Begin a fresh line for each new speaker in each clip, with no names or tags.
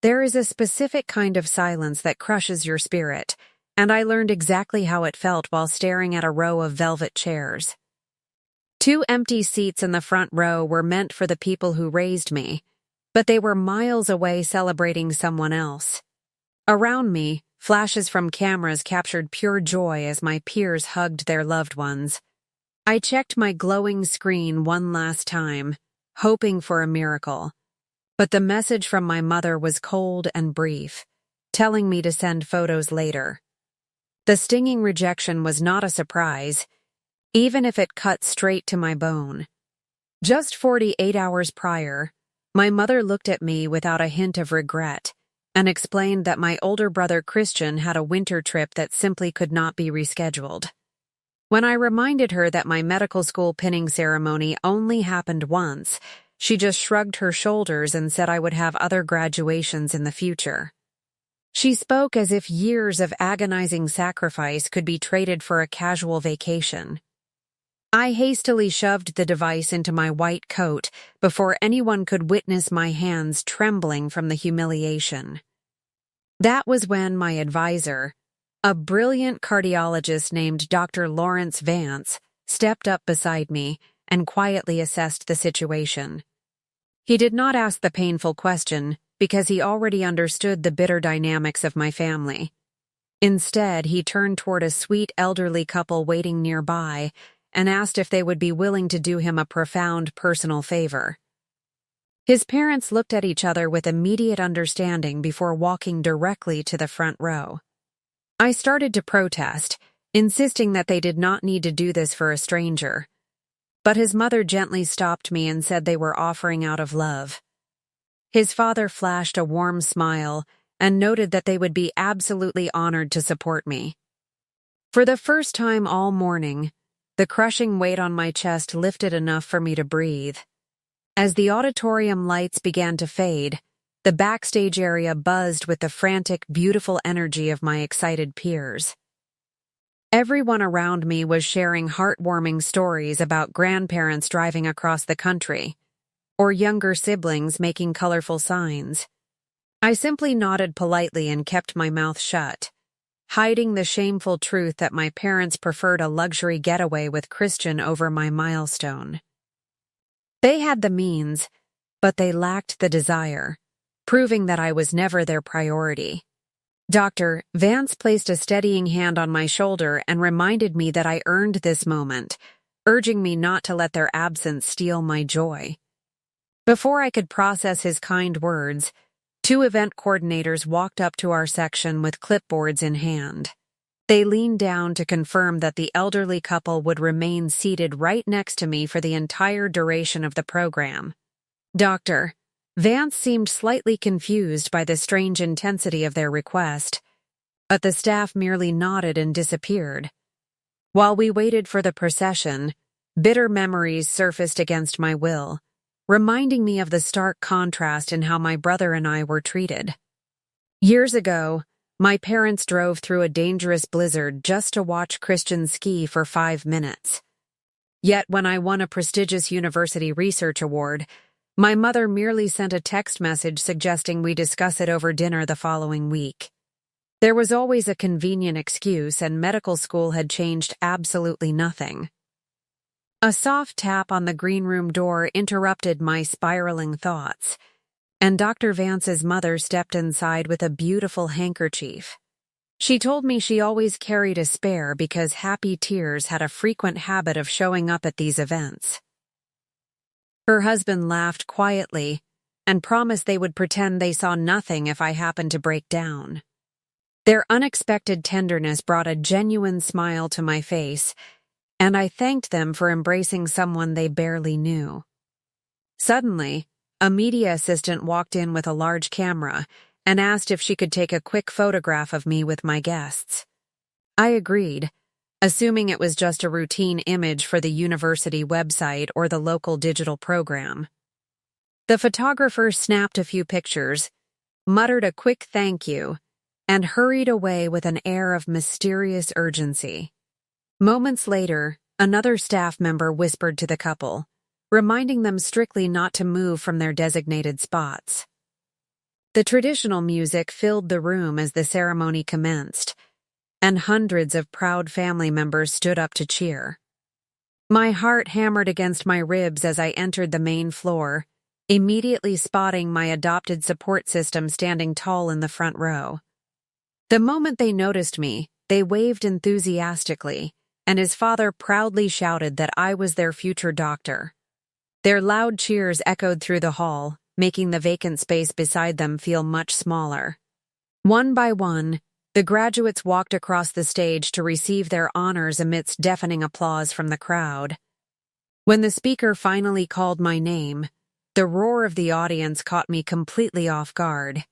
There is a specific kind of silence that crushes your spirit, and I learned exactly how it felt while staring at a row of velvet chairs. 2 empty seats in the front row were meant for the people who raised me, but they were miles away celebrating someone else. Around me, flashes from cameras captured pure joy as my peers hugged their loved ones. I checked my glowing screen one last time, hoping for a miracle. But the message from my mother was cold and brief, telling me to send photos later. The stinging rejection was not a surprise, even if it cut straight to my bone. Just 48 hours prior, my mother looked at me without a hint of regret and explained that my older brother Christian had a winter trip that simply could not be rescheduled. When I reminded her that my medical school pinning ceremony only happened once, she just shrugged her shoulders and said I would have other graduations in the future. She spoke as if years of agonizing sacrifice could be traded for a casual vacation. I hastily shoved the device into my white coat before anyone could witness my hands trembling from the humiliation. That was when my advisor, a brilliant cardiologist named Dr. Lawrence Vance, stepped up beside me and quietly assessed the situation. He did not ask the painful question because he already understood the bitter dynamics of my family. Instead, he turned toward a sweet elderly couple waiting nearby and asked if they would be willing to do him a profound personal favor. His parents looked at each other with immediate understanding before walking directly to the front row. I started to protest, insisting that they did not need to do this for a stranger. But his mother gently stopped me and said they were offering out of love. His father flashed a warm smile and noted that they would be absolutely honored to support me. For the first time all morning, the crushing weight on my chest lifted enough for me to breathe. As the auditorium lights began to fade, the backstage area buzzed with the frantic, beautiful energy of my excited peers. Everyone around me was sharing heartwarming stories about grandparents driving across the country, or younger siblings making colorful signs. I simply nodded politely and kept my mouth shut, hiding the shameful truth that my parents preferred a luxury getaway with Christian over my milestone. They had the means, but they lacked the desire, proving that I was never their priority. Dr. Vance placed a steadying hand on my shoulder and reminded me that I earned this moment, urging me not to let their absence steal my joy. Before I could process his kind words, 2 event coordinators walked up to our section with clipboards in hand. They leaned down to confirm that the elderly couple would remain seated right next to me for the entire duration of the program. Dr. Vance seemed slightly confused by the strange intensity of their request, but the staff merely nodded and disappeared. While we waited for the procession, bitter memories surfaced against my will, reminding me of the stark contrast in how my brother and I were treated. Years ago, my parents drove through a dangerous blizzard just to watch Christian ski for 5 minutes. Yet when I won a prestigious university research award, my mother merely sent a text message suggesting we discuss it over dinner the following week. There was always a convenient excuse, and medical school had changed absolutely nothing. A soft tap on the green room door interrupted my spiraling thoughts, and Dr. Vance's mother stepped inside with a beautiful handkerchief. She told me she always carried a spare because happy tears had a frequent habit of showing up at these events. Her husband laughed quietly and promised they would pretend they saw nothing if I happened to break down. Their unexpected tenderness brought a genuine smile to my face, and I thanked them for embracing someone they barely knew. Suddenly, a media assistant walked in with a large camera and asked if she could take a quick photograph of me with my guests. I agreed, assuming it was just a routine image for the university website or the local digital program. The photographer snapped a few pictures, muttered a quick thank you, and hurried away with an air of mysterious urgency. Moments later, another staff member whispered to the couple, reminding them strictly not to move from their designated spots. The traditional music filled the room as the ceremony commenced, and hundreds of proud family members stood up to cheer. My heart hammered against my ribs as I entered the main floor, immediately spotting my adopted support system standing tall in the front row. The moment they noticed me, they waved enthusiastically, and his father proudly shouted that I was their future doctor. Their loud cheers echoed through the hall, making the vacant space beside them feel much smaller. One by one, the graduates walked across the stage to receive their honors amidst deafening applause from the crowd. When the speaker finally called my name, the roar of the audience caught me completely off guard.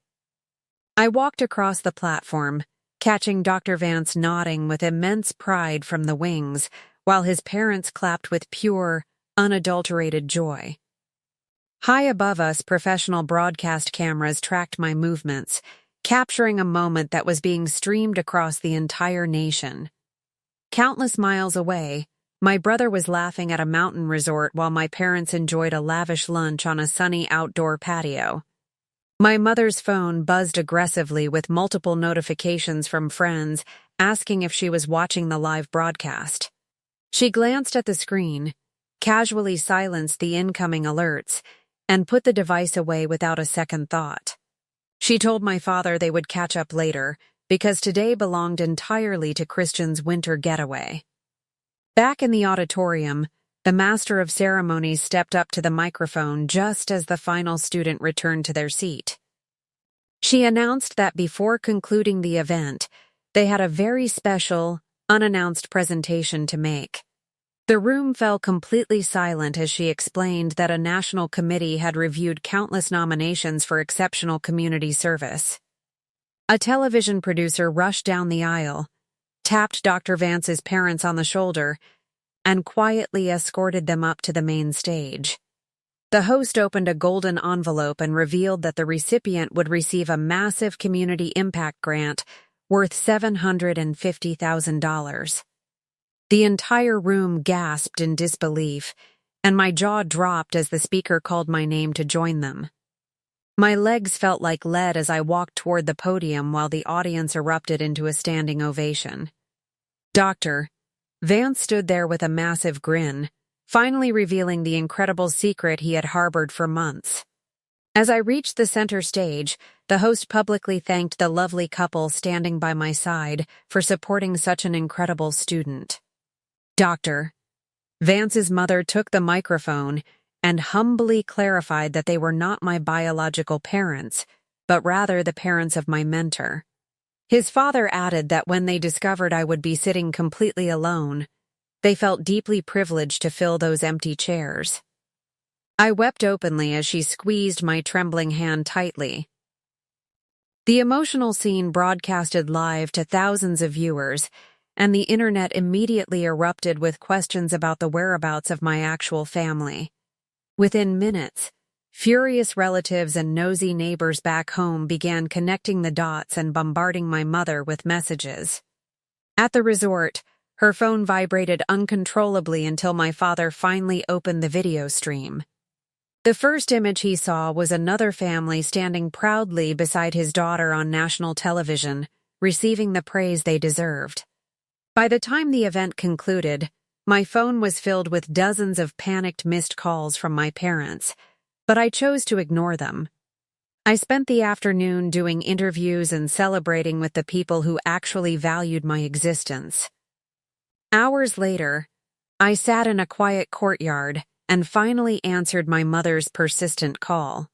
I walked across the platform, catching Dr. Vance nodding with immense pride from the wings, while his parents clapped with pure, unadulterated joy. High above us, professional broadcast cameras tracked my movements, capturing a moment that was being streamed across the entire nation. Countless miles away, my brother was laughing at a mountain resort while my parents enjoyed a lavish lunch on a sunny outdoor patio. My mother's phone buzzed aggressively with multiple notifications from friends asking if she was watching the live broadcast. She glanced at the screen, casually silenced the incoming alerts, and put the device away without a second thought. She told my father they would catch up later, because today belonged entirely to Christian's winter getaway. Back in the auditorium, the master of ceremonies stepped up to the microphone just as the final student returned to their seat. She announced that before concluding the event, they had a very special, unannounced presentation to make. The room fell completely silent as she explained that a national committee had reviewed countless nominations for exceptional community service. A television producer rushed down the aisle, tapped Dr. Vance's parents on the shoulder, and quietly escorted them up to the main stage. The host opened a golden envelope and revealed that the recipient would receive a massive community impact grant worth $750,000. The entire room gasped in disbelief, and my jaw dropped as the speaker called my name to join them. My legs felt like lead as I walked toward the podium while the audience erupted into a standing ovation. Dr. Vance stood there with a massive grin, finally revealing the incredible secret he had harbored for months. As I reached the center stage, the host publicly thanked the lovely couple standing by my side for supporting such an incredible student. Dr. Vance's mother took the microphone and humbly clarified that they were not my biological parents, but rather the parents of my mentor. His father added that when they discovered I would be sitting completely alone, they felt deeply privileged to fill those empty chairs. I wept openly as she squeezed my trembling hand tightly. The emotional scene broadcasted live to thousands of viewers, and the internet immediately erupted with questions about the whereabouts of my actual family. Within minutes, furious relatives and nosy neighbors back home began connecting the dots and bombarding my mother with messages. At the resort, her phone vibrated uncontrollably until my father finally opened the video stream. The first image he saw was another family standing proudly beside his daughter on national television, receiving the praise they deserved. By the time the event concluded, my phone was filled with dozens of panicked missed calls from my parents, but I chose to ignore them. I spent the afternoon doing interviews and celebrating with the people who actually valued my existence. Hours later, I sat in a quiet courtyard and finally answered my mother's persistent call.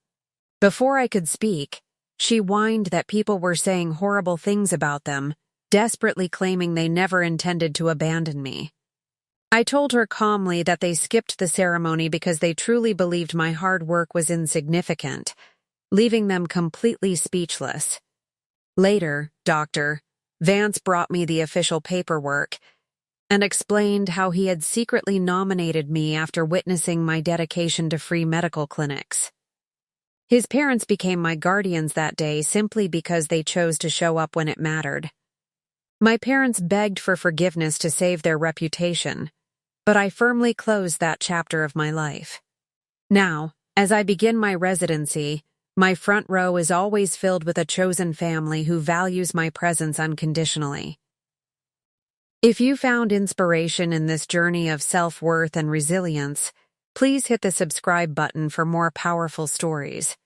Before I could speak, she whined that people were saying horrible things about them, desperately claiming they never intended to abandon me. I told her calmly that they skipped the ceremony because they truly believed my hard work was insignificant, leaving them completely speechless. Later, Dr. Vance brought me the official paperwork and explained how he had secretly nominated me after witnessing my dedication to free medical clinics. His parents became my guardians that day simply because they chose to show up when it mattered. My parents begged for forgiveness to save their reputation, but I firmly closed that chapter of my life. Now, as I begin my residency, My front row is always filled with a chosen family who values my presence unconditionally. If you found inspiration in this journey of self-worth and resilience, please hit the subscribe button for more powerful stories.